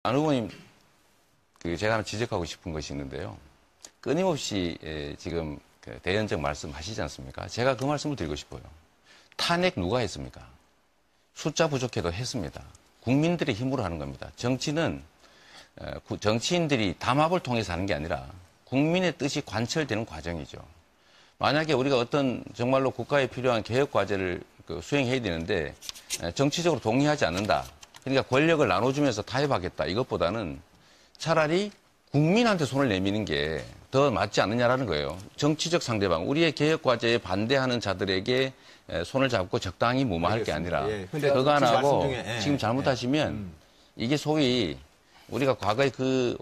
안 후보님, 제가 하나 지적하고 싶은 것이 있는데요. 끊임없이 지금 대연정 말씀하시지 않습니까? 제가 그 말씀을 드리고 싶어요. 탄핵 누가 했습니까? 숫자 부족해도 했습니다. 국민들의 힘으로 하는 겁니다. 정치는 정치인들이 담합을 통해서 하는 게 아니라 국민의 뜻이 관철되는 과정이죠. 만약에 우리가 어떤 정말로 국가에 필요한 개혁 과제를 수행해야 되는데 정치적으로 동의하지 않는다. 그러니까 권력을 나눠주면서 타협하겠다. 이것보다는 차라리 국민한테 손을 내미는 게 더 맞지 않느냐라는 거예요. 정치적 상대방, 우리의 개혁 과제에 반대하는 자들에게 손을 잡고 적당히 무마할 게 아니라 그거 안 하고 지금 잘못하시면 이게 소위 우리가 과거에 그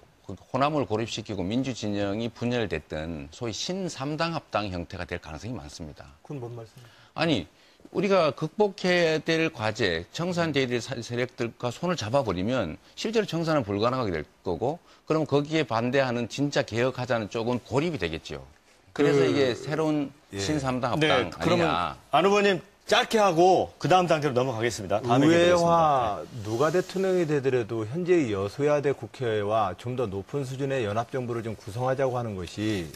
호남을 고립시키고 민주진영이 분열됐던 소위 신삼당 합당 형태가 될 가능성이 많습니다. 그건 뭔 말씀이에요? 아니, 우리가 극복해야 될 과제, 청산돼야 될 세력들과 손을 잡아버리면 실제로 청산은 불가능하게 될 거고, 그럼 거기에 반대하는 진짜 개혁하자는 쪽은 고립이 되겠죠. 그래서 이게 새로운 신삼당 합당 아니냐. 그러면 안 후보님 짧게 하고 그 다음 단계로 넘어가겠습니다. 다음에 의회와 누가 대통령이 되더라도 현재의 여소야대 국회와 좀 더 높은 수준의 연합정부를 좀 구성하자고 하는 것이,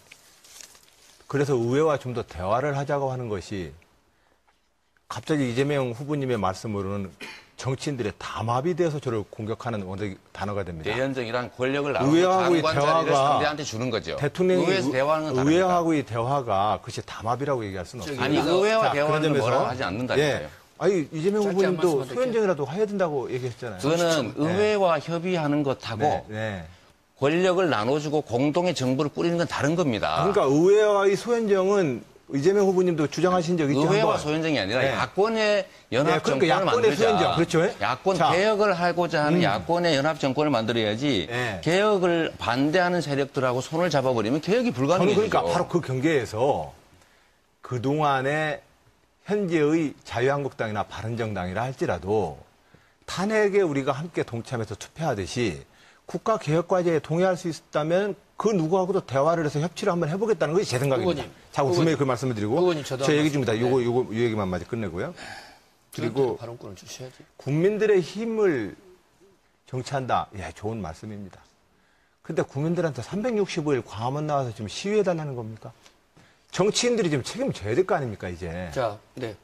그래서 의회와 좀 더 대화를 하자고 하는 것이, 갑자기 이재명 후보님의 말씀으로는 정치인들의 담합이 돼서 저를 공격하는 단어가 됩니다. 대연정이란 권력을 나누고 의회하고의 장관 대화가 상대한테 주는 거죠. 대통령이 의회에서 대화하는 건 의회하고의 대화가 그것이 담합이라고 얘기할 수는 없어요. 아니, 의회와 대화는 뭐라고 하지 않는다니까요. 예. 아니, 이재명 후보님도 소연정이라도 해야 된다고 얘기했잖아요. 그거는 의회와 협의하는 것하고 권력을 나눠주고 공동의 정부를 꾸리는 건 다른 겁니다. 그러니까 의회와의 소연정은 이재명 후보님도 주장하신 적 있죠? 의회와 소연정이 아니라 야권의 연합정권을 그러니까 야권의 만들자. 소연정, 그렇죠? 야권 개혁을 하고자 하는 야권의 연합정권을 만들어야지 개혁을 반대하는 세력들하고 손을 잡아버리면 개혁이 불가능해지죠. 저는 그러니까 바로 그 경계에서 그동안의 현재의 자유한국당이나 바른정당이라 할지라도 탄핵에 우리가 함께 동참해서 투표하듯이 국가개혁과제에 동의할 수 있다면 그 누구하고도 대화를 해서 협치를 한번 해보겠다는 것이 제 생각입니다. 자, 분명히 그 말씀을 드리고 제 얘기 중입니다. 요 얘기만 마저 끝내고요. 그리고 발언권을 주셔야지. 국민들의 힘을 정치한다. 예, 좋은 말씀입니다. 근데 국민들한테 365일 광화문 나와서 지금 시위해달라는 겁니까? 정치인들이 지금 책임을 져야 될 거 아닙니까, 이제. 자,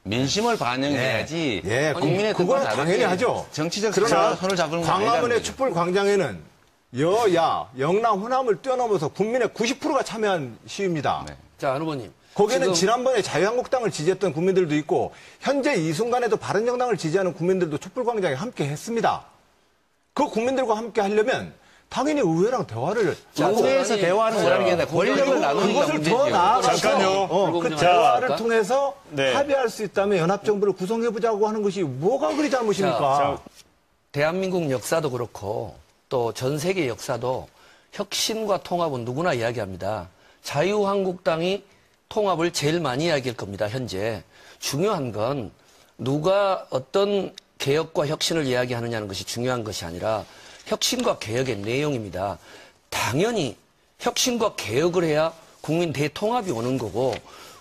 민심을 반영해야지. 국민의 그건 당연히 하죠. 정치적 그러나 손을 잡는 건 광화문의 촛불 광장에는 여야, 영남, 호남을 뛰어넘어서 국민의 90%가 참여한 시위입니다. 자, 안 후보님. 거기에는 지난번에 자유한국당을 지지했던 국민들도 있고 현재 이 순간에도 바른정당을 지지하는 국민들도 촛불광장에 함께 했습니다. 그 국민들과 함께 하려면 당연히 의회랑 대화를 의회에서 대화하는 거라는 게 아니라 권력을 나누는 그것을 더 나아가서 잠깐요. 그 대화를 통해서 합의할 수 있다면 연합정부를 구성해보자고 하는 것이 뭐가 그리 잘못입니까? 대한민국 역사도 그렇고 또 전 세계 역사도 혁신과 통합은 누구나 이야기합니다. 자유한국당이 통합을 제일 많이 이야기할 겁니다, 현재. 중요한 건 누가 어떤 개혁과 혁신을 이야기하느냐는 것이 중요한 것이 아니라 혁신과 개혁의 내용입니다. 당연히 혁신과 개혁을 해야 국민 대통합이 오는 거고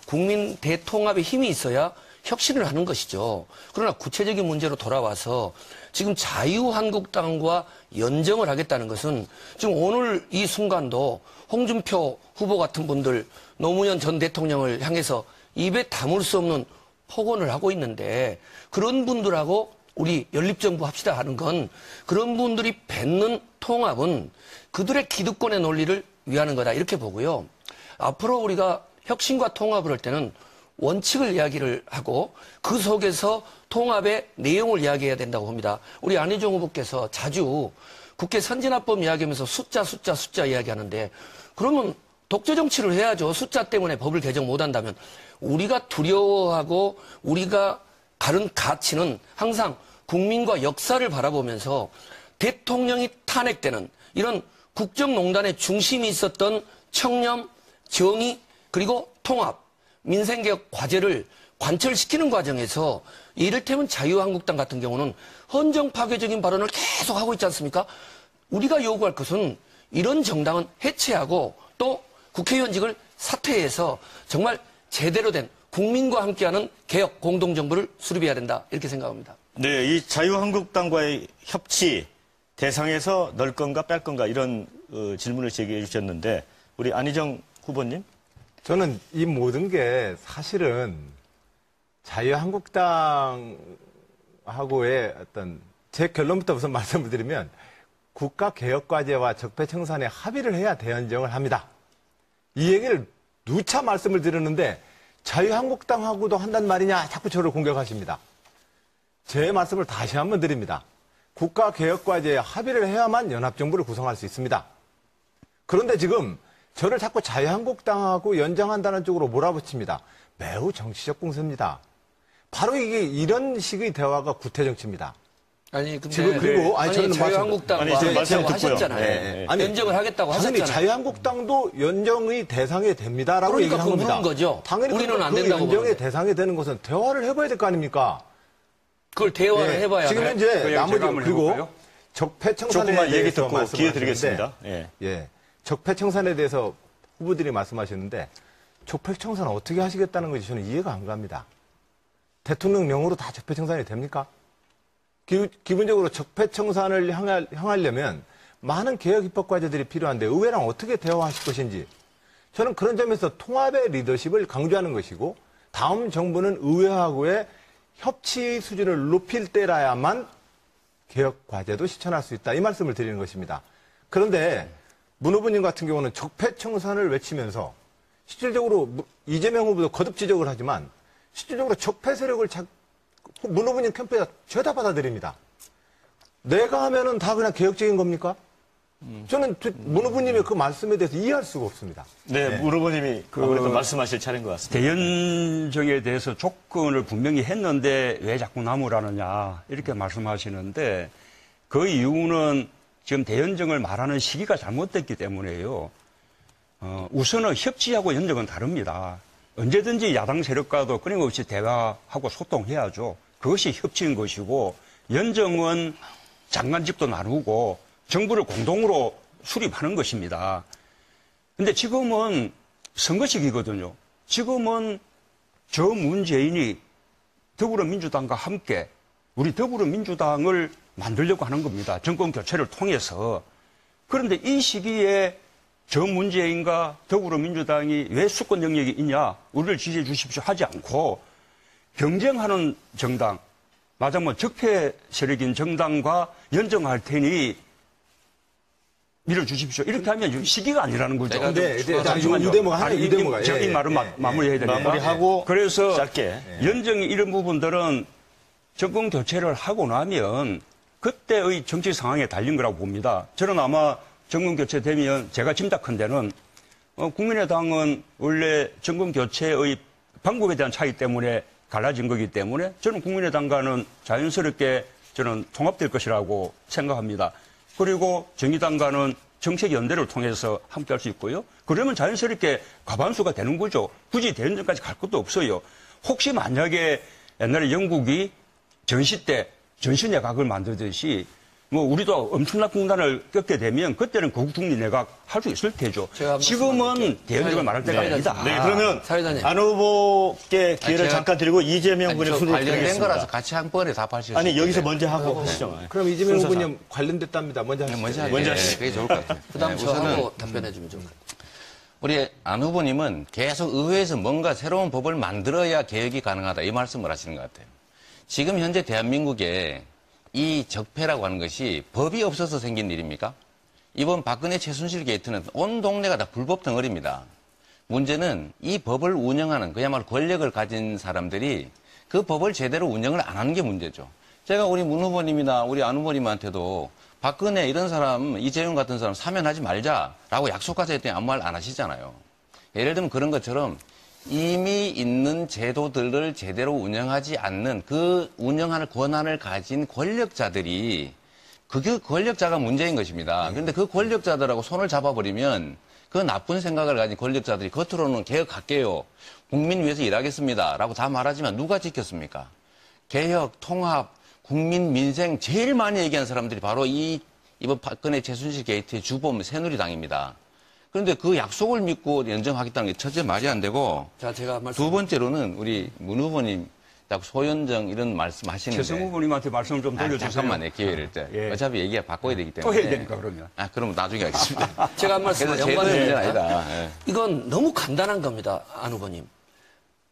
국민 대통합에 힘이 있어야 혁신을 하는 것이죠. 그러나 구체적인 문제로 돌아와서 지금 자유한국당과 연정을 하겠다는 것은 지금 오늘 이 순간도 홍준표 후보 같은 분들 노무현 전 대통령을 향해서 입에 담을 수 없는 폭언을 하고 있는데 그런 분들하고 우리 연립정부 합시다 하는 건 그런 분들이 뱉는 통합은 그들의 기득권의 논리를 위하는 거다 이렇게 보고요. 앞으로 우리가 혁신과 통합을 할 때는 원칙을 이야기를 하고 그 속에서 통합의 내용을 이야기해야 된다고 봅니다. 우리 안희정 후보께서 자주 국회 선진화법 이야기하면서 숫자 이야기하는데 그러면 독재 정치를 해야죠. 숫자 때문에 법을 개정 못한다면 우리가 두려워하고 우리가 다른 가치는 항상 국민과 역사를 바라보면서 대통령이 탄핵되는 이런 국정농단의 중심이 있었던 청렴, 정의, 그리고 통합, 민생개혁 과제를 관철시키는 과정에서 이를테면 자유한국당 같은 경우는 헌정 파괴적인 발언을 계속 하고 있지 않습니까? 우리가 요구할 것은 이런 정당은 해체하고 또 국회의원직을 사퇴해서 정말 제대로 된 국민과 함께하는 개혁 공동정부를 수립해야 된다 이렇게 생각합니다. 네, 이 자유한국당과의 협치 대상에서 넣을 건가 뺄 건가 이런 질문을 제기해 주셨는데 우리 안희정 후보님. 저는 이 모든 게 사실은 자유한국당하고의 어떤 제 결론부터 우선 말씀을 드리면 국가개혁과제와 적폐청산에 합의를 해야 대연정을 합니다. 이 얘기를 누차 말씀을 드렸는데 자유한국당하고도 한단 말이냐 자꾸 저를 공격하십니다. 제 말씀을 다시 한번 드립니다. 국가개혁과제에 합의를 해야만 연합정부를 구성할 수 있습니다. 그런데 지금 저를 자꾸 자유한국당하고 연정한다는 쪽으로 몰아붙입니다. 매우 정치적 공세입니다. 바로 이게 이런 식의 대화가 구태정치입니다. 아니 근데 지금 그리고 저는 자유한국당과 지금 말씀 연정을 듣고요. 하셨잖아요. 네. 아니, 연정을 하겠다고 당연히 하셨잖아요. 자유한국당도 연정의 대상이 됩니다라고 그러니까 얘기를 한 겁니다. 그거 물은 거죠. 당연히 우리는 안 그 된다고 연정의 보는데. 대상이 되는 것은 대화를 해봐야 될 거 아닙니까? 그걸 대화를 예. 해봐야 지금 돼. 현재 제가 나머지 한번 그리고 해볼까요? 적폐청산에 조금만 얘기 대해서 듣고 기회 말씀하셨는데, 드리겠습니다. 예. 예, 적폐청산에 대해서 후보들이 말씀하셨는데 적폐청산 어떻게 하시겠다는 것이 저는 이해가 안 갑니다. 대통령 명으로 다 적폐청산이 됩니까? 기본적으로 적폐청산을 향하려면 많은 개혁 입법 과제들이 필요한데 의회랑 어떻게 대화하실 것인지 저는 그런 점에서 통합의 리더십을 강조하는 것이고 다음 정부는 의회하고의 협치 수준을 높일 때라야만 개혁 과제도 실천할 수 있다. 이 말씀을 드리는 것입니다. 그런데 문 후보님 같은 경우는 적폐청산을 외치면서 실질적으로 이재명 후보도 거듭 지적을 하지만 실질적으로 적폐 세력을 문 후보님 캠프에다 죄다 받아들입니다. 내가 하면은 다 그냥 개혁적인 겁니까? 저는 문 후보님의 그 말씀에 대해서 이해할 수가 없습니다. 네, 문 후보님이 아무래도 말씀하실 차례인 것 같습니다. 대연정에 대해서 조건을 분명히 했는데 왜 자꾸 나무라느냐 이렇게 말씀하시는데 그 이유는 지금 대연정을 말하는 시기가 잘못됐기 때문에요. 우선은 협치하고 연정은 다릅니다. 언제든지 야당 세력과도 끊임없이 대화하고 소통해야죠. 그것이 협치인 것이고 연정은 장관직도 나누고 정부를 공동으로 수립하는 것입니다. 근데 지금은 선거 시기거든요. 지금은 저 문재인이 더불어민주당과 함께 우리 더불어민주당을 만들려고 하는 겁니다. 정권 교체를 통해서. 그런데 이 시기에 저 문재인과 더불어민주당이 왜 수권 영역이 있냐, 우리를 지지해 주십시오 하지 않고 경쟁하는 정당, 맞으면 적폐 세력인 정당과 연정할 테니 밀어주십시오. 이렇게 하면 지금 시기가 아니라는 거죠. 근데 이 대목가 하나, 이 대목가. 이 말은 마무리해야 되니까. 마무리하고 그래서 짧게. 연정이 이런 부분들은 정권 교체를 하고 나면 그때의 정치 상황에 달린 거라고 봅니다. 저는 아마 정권 교체되면 제가 짐작컨대는 국민의당은 원래 정권 교체의 방법에 대한 차이 때문에 갈라진 거기 때문에 저는 국민의당과는 자연스럽게 저는 통합될 것이라고 생각합니다. 그리고 정의당과는 정책 연대를 통해서 함께 할 수 있고요. 그러면 자연스럽게 과반수가 되는 거죠. 굳이 대연정까지 갈 것도 없어요. 혹시 만약에 옛날에 영국이 전시 때 전시내각을 만들듯이 뭐 우리도 엄청난 공단을 겪게 되면 그때는 거국중리 내각 할 수 있을 테죠. 지금은 대연정을 말할 때가 아니다. 네, 그러면 사회자님. 안 후보께 기회를 제가- 잠깐 드리고 이재명 분의 순으로 관련된 드리겠습니다. 거라서 같이 한 번에 답하실 수 아니 있는데. 여기서 먼저 하고 하시죠. 그럼 이재명 순서상. 후보님 관련됐답니다. 먼저 하시죠. 먼저 먼저 하죠. 하시죠. 그게 좋을 것 같아요. 그다음 네, 저하고 답변해주면 좋을 것 같아요. 우리 안 후보님은 계속 의회에서 뭔가 새로운 법을 만들어야 개혁이 가능하다 이 말씀을 하시는 것 같아요. 지금 현재 대한민국에 이 적폐라고 하는 것이 법이 없어서 생긴 일입니까? 이번 박근혜 최순실 게이트는 온 동네가 다 불법 덩어리입니다. 문제는 이 법을 운영하는 그야말로 권력을 가진 사람들이 그 법을 제대로 운영을 안 하는 게 문제죠. 제가 우리 문 후보님이나 우리 안 후보님한테도 박근혜 이런 사람, 이재용 같은 사람 사면하지 말자라고 약속하자 했더니 아무 말 안 하시잖아요. 예를 들면 그런 것처럼 이미 있는 제도들을 제대로 운영하지 않는 그 운영하는 권한을 가진 권력자들이 그게 권력자가 문제인 것입니다. 그런데 그 권력자들하고 손을 잡아버리면 그 나쁜 생각을 가진 권력자들이 겉으로는 개혁할게요. 국민 위해서 일하겠습니다. 라고 다 말하지만 누가 지켰습니까? 개혁, 통합, 국민 민생 제일 많이 얘기한 사람들이 바로 이번 박근혜 최순실 게이트의 주범 새누리당입니다. 그런데 그 약속을 믿고 연정하겠다는 게 첫째 말이 안 되고 자, 제가 말씀. 두 번째로는 우리 문 후보님 자꾸 소연정 이런 말씀하시는데. 최승우 후보님한테 말씀을 좀 돌려주세요. 잠깐만요, 기회를. 예. 어차피 얘기가 바꿔야 되기 때문에. 또 해야 되니까 그러면. 그럼 나중에 하겠습니다. 제가 한 말씀 그래서 제도 문제는 아니다. 예. 이건 너무 간단한 겁니다. 안 후보님.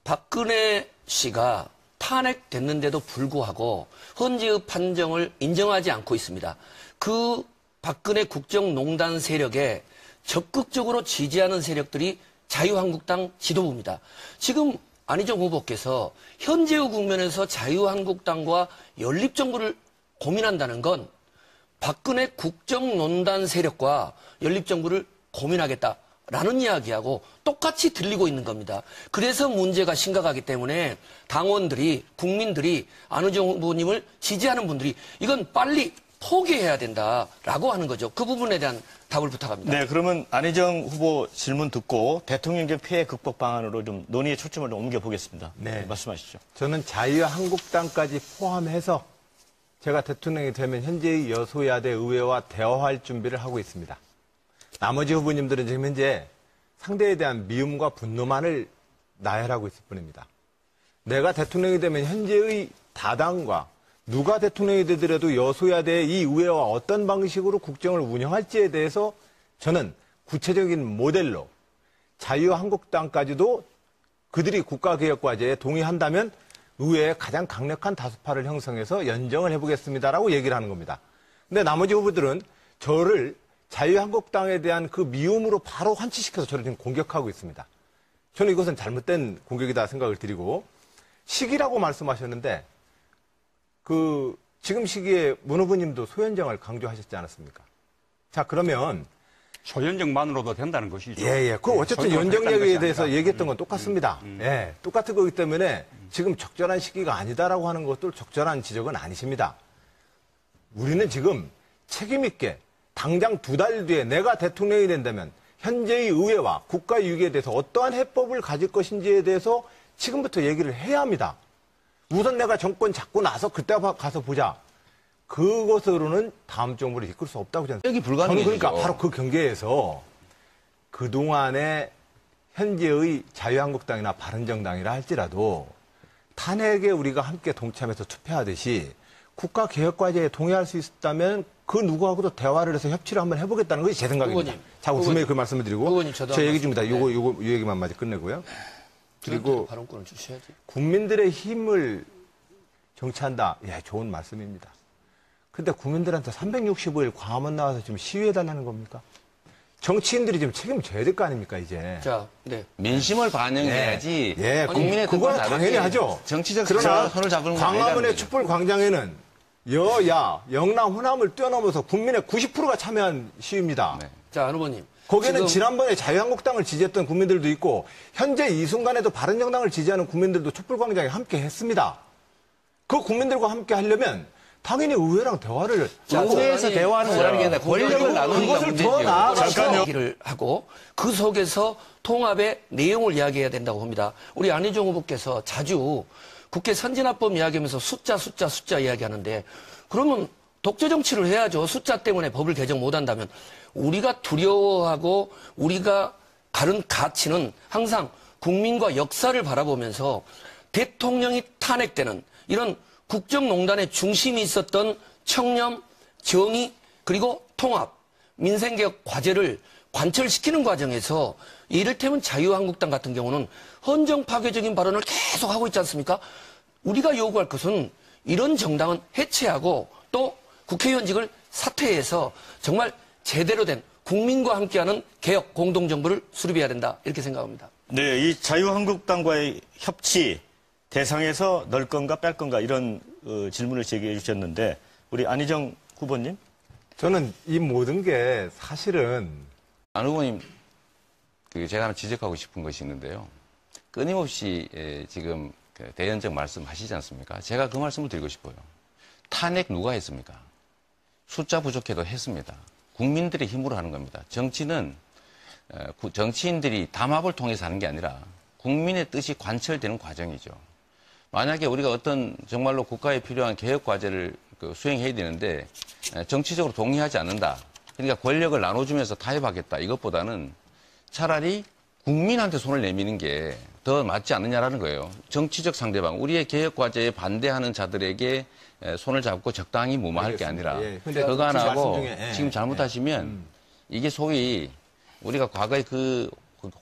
박근혜 씨가 탄핵됐는데도 불구하고 헌재의 판정을 인정하지 않고 있습니다. 그 박근혜 국정농단 세력에 적극적으로 지지하는 세력들이 자유한국당 지도부입니다. 지금 안희정 후보께서 현재의 국면에서 자유한국당과 연립정부를 고민한다는 건 박근혜 국정농단 세력과 연립정부를 고민하겠다라는 이야기하고 똑같이 들리고 있는 겁니다. 그래서 문제가 심각하기 때문에 당원들이, 국민들이 안희정 후보님을 지지하는 분들이 이건 빨리 포기해야 된다라고 하는 거죠. 그 부분에 대한 답을 부탁합니다. 네, 그러면 안희정 후보 질문 듣고 대통령제 피해 극복 방안으로 좀 논의의 초점을 좀 옮겨보겠습니다. 네. 말씀하시죠. 저는 자유한국당까지 포함해서 제가 대통령이 되면 현재의 여소야대 의회와 대화할 준비를 하고 있습니다. 나머지 후보님들은 지금 현재 상대에 대한 미움과 분노만을 나열하고 있을 뿐입니다. 내가 대통령이 되면 현재의 다당과 누가 대통령이 되더라도 여소야대 이 의회와 어떤 방식으로 국정을 운영할지에 대해서 저는 구체적인 모델로 자유한국당까지도 그들이 국가개혁과제에 동의한다면 의회에 가장 강력한 다수파를 형성해서 연정을 해보겠습니다라고 얘기를 하는 겁니다. 근데 나머지 후보들은 저를 자유한국당에 대한 그 미움으로 바로 환치시켜서 저를 지금 공격하고 있습니다. 저는 이것은 잘못된 공격이다 생각을 드리고 시기라고 말씀하셨는데 지금 시기에 문 후보님도 소연정을 강조하셨지 않았습니까? 자, 그러면. 소연정만으로도 된다는 것이죠. 예. 그 어쨌든 연정력에 대해서 얘기했던 건 똑같습니다. 예. 똑같은 거기 때문에 지금 적절한 시기가 아니다라고 하는 것도 적절한 지적은 아니십니다. 우리는 지금 책임있게 당장 2달 뒤에 내가 대통령이 된다면 현재의 의회와 국가 유기에 대해서 어떠한 해법을 가질 것인지에 대해서 지금부터 얘기를 해야 합니다. 우선 내가 정권 잡고 나서 그때 가서 보자. 그것으로는 다음 정부를 이끌 수 없다고 저는. 여기 불가능해지죠. 저는 그러니까 바로 그 경계에서 그동안의 현재의 자유한국당이나 바른정당이라 할지라도 탄핵에 우리가 함께 동참해서 투표하듯이 국가개혁과제에 동의할 수 있다면 그 누구하고도 대화를 해서 협치를 한번 해보겠다는 것이 제 생각입니다. 후보님, 자, 분명히 그 말씀을 드리고 후보님, 저도 제 한 얘기 중입니다. 말씀. 요 얘기만 마저 끝내고요. 그리고 발언권을 주셔야지. 국민들의 힘을 정치한다. 예, 좋은 말씀입니다. 근데 국민들한테 365일 광화문 나와서 지금 시위해달라는 겁니까? 정치인들이 지금 책임져야 될 거 아닙니까, 이제. 자, 네. 민심을 반영해야지. 예, 국민의 그거는 뜻과 당연히 다르게 하죠. 정치적 그러나 선을 잡는 건 광화문의 아니라는 거죠. 촛불 광장에는 여야, 영남, 호남을 뛰어넘어서 국민의 90%가 참여한 시위입니다. 네. 자, 안 후보님. 거기에는 지금 지난번에 자유한국당을 지지했던 국민들도 있고 현재 이 순간에도 바른정당을 지지하는 국민들도 촛불광장에 함께 했습니다. 그 국민들과 함께 하려면 당연히 의회랑 대화를 의회에서 대화하는 거라는 게 아니라 권력을 나누는 게 그것을 더 나아가서 얘기를 하고 그 속에서 통합의 내용을 이야기해야 된다고 봅니다. 우리 안희정 후보께서 자주 국회 선진화법 이야기하면서 숫자 이야기하는데 그러면 독재 정치를 해야죠. 숫자 때문에 법을 개정 못한다면 우리가 두려워하고 우리가 가른 가치는 항상 국민과 역사를 바라보면서 대통령이 탄핵되는 이런 국정농단의 중심이 있었던 청렴, 정의, 그리고 통합, 민생개혁 과제를 관철시키는 과정에서 이를테면 자유한국당 같은 경우는 헌정 파괴적인 발언을 계속 하고 있지 않습니까? 우리가 요구할 것은 이런 정당은 해체하고 또 국회의원직을 사퇴해서 정말 제대로 된 국민과 함께하는 개혁 공동정부를 수립해야 된다 이렇게 생각합니다. 네, 이 자유한국당과의 협치 대상에서 넣을 건가 뺄 건가 이런 질문을 제기해 주셨는데 우리 안희정 후보님? 저는 이 모든 게 사실은 안 후보님, 제가 하나 지적하고 싶은 것이 있는데요. 끊임없이 지금 대연정 말씀하시지 않습니까? 제가 그 말씀을 드리고 싶어요. 탄핵 누가 했습니까? 숫자 부족해도 했습니다. 국민들의 힘으로 하는 겁니다. 정치는 정치인들이 담합을 통해서 하는 게 아니라 국민의 뜻이 관철되는 과정이죠. 만약에 우리가 어떤 정말로 국가에 필요한 개혁 과제를 수행해야 되는데 정치적으로 동의하지 않는다. 그러니까 권력을 나눠주면서 타협하겠다. 이것보다는 차라리 국민한테 손을 내미는 게 더 더 맞지 않느냐라는 거예요. 정치적 상대방, 우리의 개혁 과제에 반대하는 자들에게 손을 잡고 적당히 무마할 게 아니라 예. 근데 그거 안 지금 하고 말씀 중에, 예. 지금 잘못하시면 이게 소위 우리가 과거에 그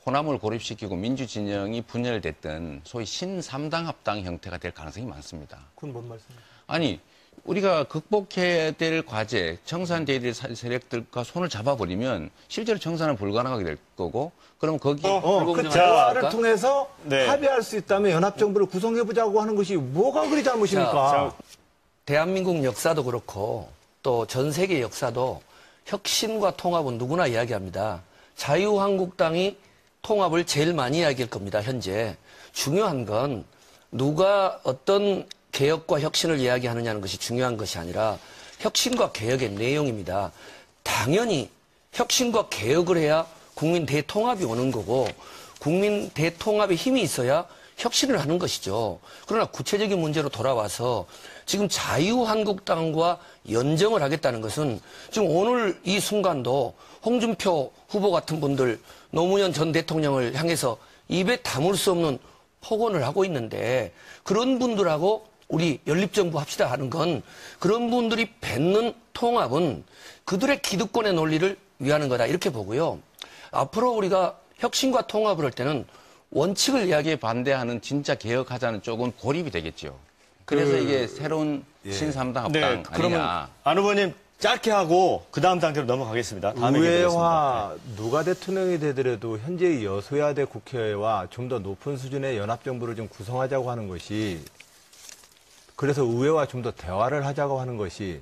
호남을 고립시키고 민주진영이 분열됐던 소위 신삼당 합당 형태가 될 가능성이 많습니다. 그건 뭔 말씀이에요? 아니 우리가 극복해야 될 과제, 청산돼야 될 세력들과 손을 잡아버리면 실제로 청산은 불가능하게 될 거고 그럼 거기 그 자, 대화를 통해서 네. 합의할 수 있다면 연합정부를 구성해보자고 하는 것이 뭐가 그리 잘못입니까? 대한민국 역사도 그렇고 또 전 세계 역사도 혁신과 통합은 누구나 이야기합니다. 자유한국당이 통합을 제일 많이 이야기할 겁니다. 현재. 중요한 건 누가 어떤 개혁과 혁신을 이야기하느냐는 것이 중요한 것이 아니라 혁신과 개혁의 내용입니다. 당연히 혁신과 개혁을 해야 국민 대통합이 오는 거고 국민 대통합의 힘이 있어야 혁신을 하는 것이죠. 그러나 구체적인 문제로 돌아와서 지금 자유한국당과 연정을 하겠다는 것은 지금 오늘 이 순간도 홍준표 후보 같은 분들 노무현 전 대통령을 향해서 입에 담을 수 없는 폭언을 하고 있는데 그런 분들하고 우리 연립정부 합시다 하는 건 그런 분들이 뱉는 통합은 그들의 기득권의 논리를 위하는 거다 이렇게 보고요. 앞으로 우리가 혁신과 통합을 할 때는 원칙을 이야기에 반대하는 진짜 개혁하자는 쪽은 고립이 되겠죠. 그래서 이게 새로운 신삼당 합당 네, 그러면 아니냐. 안 후보님 짧게 하고 그 다음 단계로 넘어가겠습니다. 다음에 의회와 누가 대통령이 되더라도 현재의 여소야대 국회와 좀 더 높은 수준의 연합정부를 좀 구성하자고 하는 것이 그래서 의회와 좀 더 대화를 하자고 하는 것이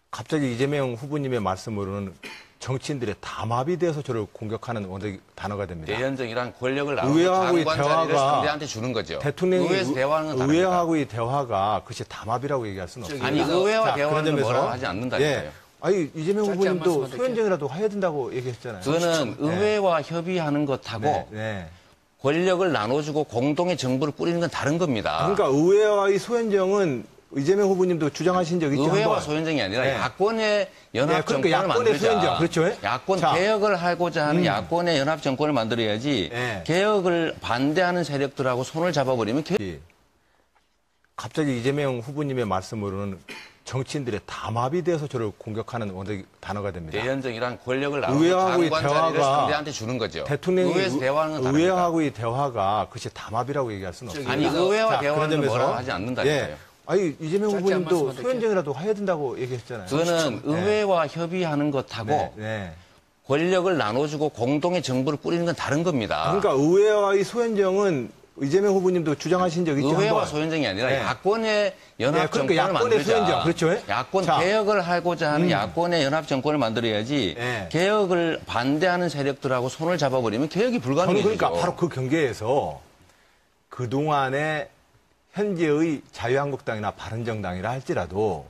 갑자기 이재명 후보님의 말씀으로는 정치인들의 담합이 돼서 저를 공격하는 단어가 됩니다. 대연정이란 권력을 나누고 의회하고의 장관 자리를 대화가 상대한테 주는 거죠. 대통령이 의회에서 대화하는 건 다릅니다. 의회하고의 대화가 그것이 담합이라고 얘기할 수는 없습니다. 아니 의회와 자, 대화는 그런 점에서 뭐라고 하지 않는다니까요. 예. 아니 이재명 짧게 후보님도 한 말씀만 소연정이라도 해야 된다고 얘기했잖아요. 그거는 의회와 협의하는 것하고 네, 네. 권력을 나눠주고 공동의 정부를 꾸리는 건 다른 겁니다. 그러니까 의회와의 소연정은 이재명 후보님도 주장하신 적이 있죠. 의회와 한번. 소연정이 아니라 네. 야권의 연합 그러니까 정권을 야권의 만들자. 소연정, 그렇죠? 야권 자. 개혁을 하고자 하는 야권의 연합 정권을 만들어야지 네. 개혁을 반대하는 세력들하고 손을 잡아버리면 갑자기 이재명 후보님의 말씀으로는 정치인들의 담합이 돼서 저를 공격하는 단어가 됩니다. 대연정이란 권력을 나누고 의회하고의 장관 자리를 대화가 상대한테 주는 거죠. 대통령이 의회에서 대화하는 건 다릅니다. 의회하고의 대화가 그것이 담합이라고 얘기할 수는 없습니다. 아니 의회와 자, 대화는 그런 점에서- 뭐라고 하지 않는다니까요. 예. 아니 이재명 짧게 한 후보님도 말씀만 드릴게요. 소연정이라도 해야 된다고 얘기했잖아요. 그거는 의회와 협의하는 것하고 네, 네. 권력을 나눠주고 공동의 정부를 꾸리는 건 다른 겁니다. 그러니까 의회와의 소연정은 이재명 후보님도 주장하신 적이 있죠. 의회와 한번. 소연정이 아니라 네. 야권의 연합 네, 그러니까 정권을 야권의 만들자. 소연정, 그렇죠? 야권 자. 개혁을 하고자 하는 야권의 연합 정권을 만들어야지 네. 개혁을 반대하는 세력들하고 손을 잡아버리면 개혁이 저는 불가능해지죠. 그러니까 바로 그 경계에서 그동안의 현재의 자유한국당이나 바른정당이라 할지라도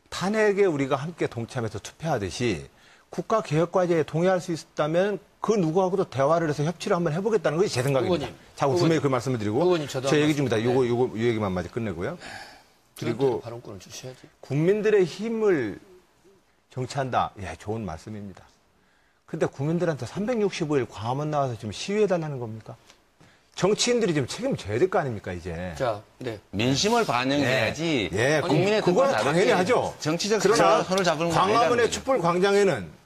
탄핵에 우리가 함께 동참해서 투표하듯이 국가개혁과제에 동의할 수 있다면 그 누구하고도 대화를 해서 협치를 한번 해보겠다는 것이 제 생각입니다. 의원님, 자, 분명히 그 말씀을 드리고 의원님, 저도 제 한 얘기 중입니다. 말씀, 요 얘기만 마저 끝내고요. 그리고 발언권을 주셔야지. 국민들의 힘을 정치한다. 예, 좋은 말씀입니다. 근데 국민들한테 365일 광화문 나와서 지금 시위해달라는 겁니까? 정치인들이 지금 책임져야 될 거 아닙니까, 이제. 자, 네. 민심을 반영해야지 예, 국민의 그거는 뜻과 당연히 다르게 하죠. 정치적 그러나 손을 잡는 건 아니라는 광화문의 거죠. 촛불 광장에는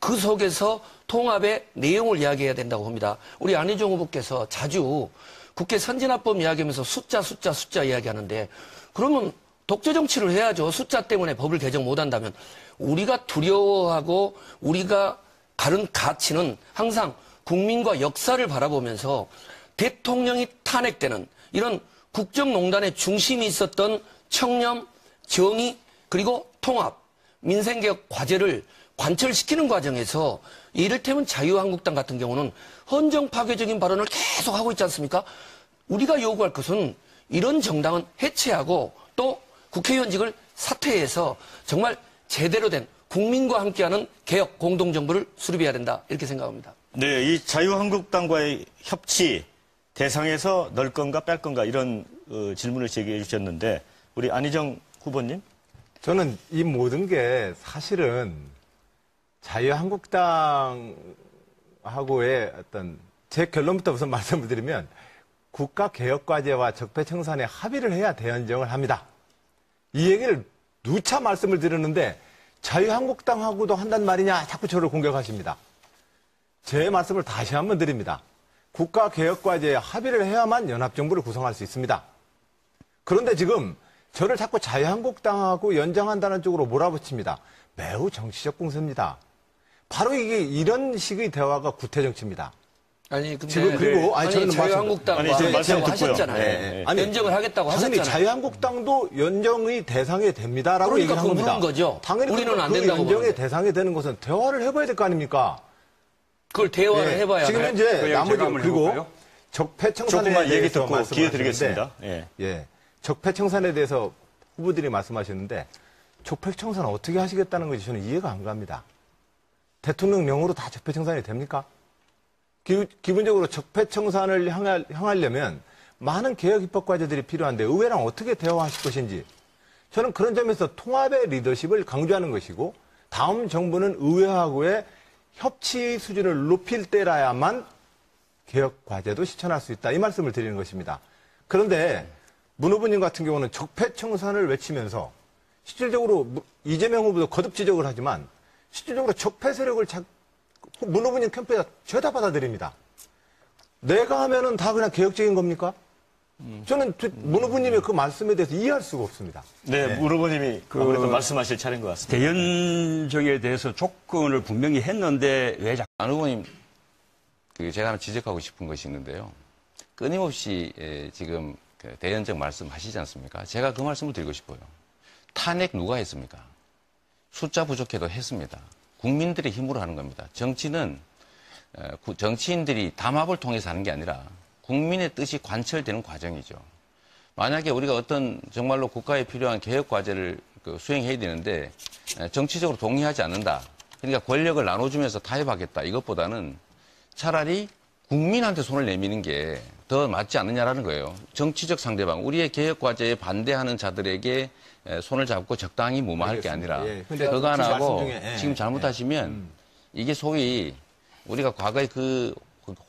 그 속에서 통합의 내용을 이야기해야 된다고 봅니다. 우리 안희정 후보께서 자주 국회 선진화법 이야기하면서 숫자 이야기하는데 그러면 독재 정치를 해야죠. 숫자 때문에 법을 개정 못한다면 우리가 두려워하고 우리가 가른 가치는 항상 국민과 역사를 바라보면서 대통령이 탄핵되는 이런 국정농단의 중심이 있었던 청렴, 정의, 그리고 통합, 민생개혁 과제를 관철시키는 과정에서 이를테면 자유한국당 같은 경우는 헌정 파괴적인 발언을 계속 하고 있지 않습니까? 우리가 요구할 것은 이런 정당은 해체하고 또 국회의원직을 사퇴해서 정말 제대로 된 국민과 함께하는 개혁 공동정부를 수립해야 된다 이렇게 생각합니다. 네, 이 자유한국당과의 협치 대상에서 넣을 건가 뺄 건가 이런 질문을 제기해 주셨는데 우리 안희정 후보님? 저는 이 모든 게 사실은 자유한국당하고의 어떤 제 결론부터 우선 말씀을 드리면 국가개혁과제와 적폐청산에 합의를 해야 대연정을 합니다. 이 얘기를 누차 말씀을 드렸는데 자유한국당하고도 한단 말이냐 자꾸 저를 공격하십니다. 제 말씀을 다시 한번 드립니다. 국가개혁과제에 합의를 해야만 연합정부를 구성할 수 있습니다. 그런데 지금 저를 자꾸 자유한국당하고 연정한다는 쪽으로 몰아붙입니다. 매우 정치적 공세입니다. 바로 이게 이런 식의 대화가 구태정치입니다. 아니 근데 지금 그리고 저는 자유한국당과 아니, 지금 말씀 연정을 듣고요. 하셨잖아요. 네. 아니, 연정을 하겠다고 당연히 하셨잖아요. 자유한국당도 연정의 대상이 됩니다라고 그러니까 얘기를 한 겁니다. 그거 물은 거죠. 당연히 우리는 안 그 된다고 연정의 보는데. 대상이 되는 것은 대화를 해봐야 될 거 아닙니까? 그걸 대화를 예. 해봐야 지금 돼요. 현재 제가 나머지 한번 그리고 해볼까요? 적폐청산에 조금만 얘기 대해서 듣고 기회 말씀하셨는데 드리겠습니다. 예. 예. 적폐청산에 대해서 후보들이 말씀하셨는데 적폐청산 어떻게 하시겠다는 것이 저는 이해가 안 갑니다. 대통령령으로 다 적폐청산이 됩니까? 기본적으로 적폐청산을 향하려면 많은 개혁 입법과제들이 필요한데 의회랑 어떻게 대화하실 것인지 저는 그런 점에서 통합의 리더십을 강조하는 것이고 다음 정부는 의회하고의 협치 수준을 높일 때라야만 개혁 과제도 실천할 수 있다. 이 말씀을 드리는 것입니다. 그런데 문 후보님 같은 경우는 적폐청산을 외치면서 실질적으로 이재명 후보도 거듭 지적을 하지만 실질적으로 적폐 세력을 문 후보님 캠프에다 죄다 받아들입니다. 내가 하면은 다 그냥 개혁적인 겁니까? 저는 문 후보님의 그 말씀에 대해서 이해할 수가 없습니다. 네, 문 후보님이 아무래도 말씀하실 차례인 것 같습니다. 대연정에 대해서 조건을 분명히 했는데 왜 자꾸 안 후보님, 제가 한번 지적하고 싶은 것이 있는데요. 끊임없이 지금 대연정 말씀하시지 않습니까? 제가 그 말씀을 드리고 싶어요. 탄핵 누가 했습니까? 숫자 부족해도 했습니다. 국민들의 힘으로 하는 겁니다. 정치는 정치인들이 담합을 통해서 하는 게 아니라 국민의 뜻이 관철되는 과정이죠. 만약에 우리가 어떤 정말로 국가에 필요한 개혁 과제를 수행해야 되는데 정치적으로 동의하지 않는다. 그러니까 권력을 나눠주면서 타협하겠다. 이것보다는 차라리 국민한테 손을 내미는 게 더 맞지 않느냐라는 거예요. 정치적 상대방, 우리의 개혁 과제에 반대하는 자들에게 손을 잡고 적당히 무마할 게 아니라 근데 그거 안 하고 중에, 지금 잘못하시면 이게 소위 우리가 과거에 그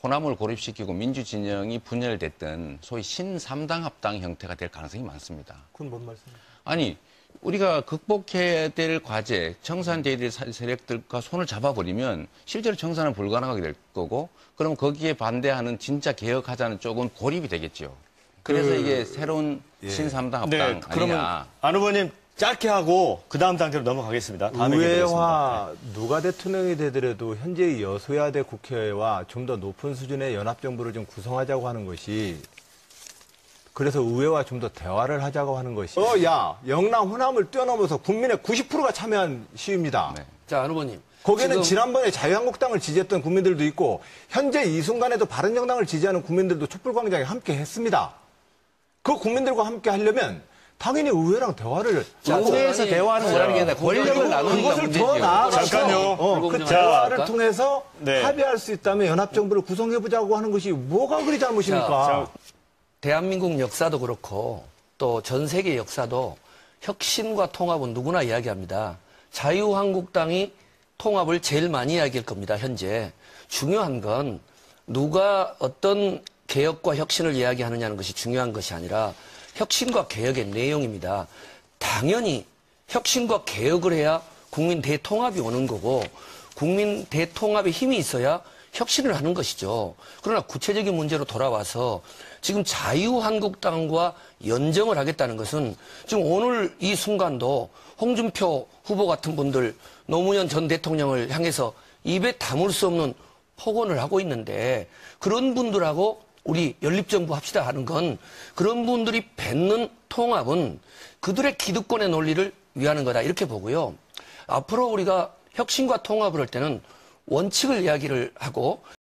호남을 고립시키고 민주진영이 분열됐던 소위 신삼당 합당 형태가 될 가능성이 많습니다. 그건 뭔 말씀이세요? 아니 우리가 극복해야 될 과제, 청산돼야 될 세력들과 손을 잡아버리면 실제로 청산은 불가능하게 될 거고 그럼 거기에 반대하는 진짜 개혁하자는 쪽은 고립이 되겠죠. 그래서 이게 새로운 신삼당 합당 네, 그러면 아니냐. 안 후보님 짧게 하고 그 다음 단계로 넘어가겠습니다. 다음에 의회와 누가 대통령이 되더라도 현재의 여소야대 국회와 좀 더 높은 수준의 연합정부를 좀 구성하자고 하는 것이 그래서 의회와 좀 더 대화를 하자고 하는 것이 영남 호남을 뛰어넘어서 국민의 90%가 참여한 시위입니다. 네. 자, 안 후보님. 거기에는 지금 지난번에 자유한국당을 지지했던 국민들도 있고 현재 이 순간에도 바른정당을 지지하는 국민들도 촛불광장에 함께 했습니다. 그 국민들과 함께 하려면 당연히 의회랑 대화를 의회에서 대화하는 거라는 게 아니라 권력을 나누는 그것을 더 나아가서 잠깐요. 그 자, 대화를 통해서 네. 합의할 수 있다면 연합정부를 구성해보자고 하는 것이 뭐가 그리 잘못입니까? 대한민국 역사도 그렇고 또 전 세계 역사도 혁신과 통합은 누구나 이야기합니다. 자유한국당이 통합을 제일 많이 이야기할 겁니다. 현재. 중요한 건 누가 어떤 개혁과 혁신을 이야기하느냐는 것이 중요한 것이 아니라 혁신과 개혁의 내용입니다. 당연히 혁신과 개혁을 해야 국민 대통합이 오는 거고 국민 대통합에 힘이 있어야 혁신을 하는 것이죠. 그러나 구체적인 문제로 돌아와서 지금 자유한국당과 연정을 하겠다는 것은 지금 오늘 이 순간도 홍준표 후보 같은 분들 노무현 전 대통령을 향해서 입에 담을 수 없는 폭언을 하고 있는데 그런 분들하고 우리 연립정부 합시다 하는 건 그런 분들이 뱉는 통합은 그들의 기득권의 논리를 위하는 거다 이렇게 보고요. 앞으로 우리가 혁신과 통합을 할 때는 원칙을 이야기를 하고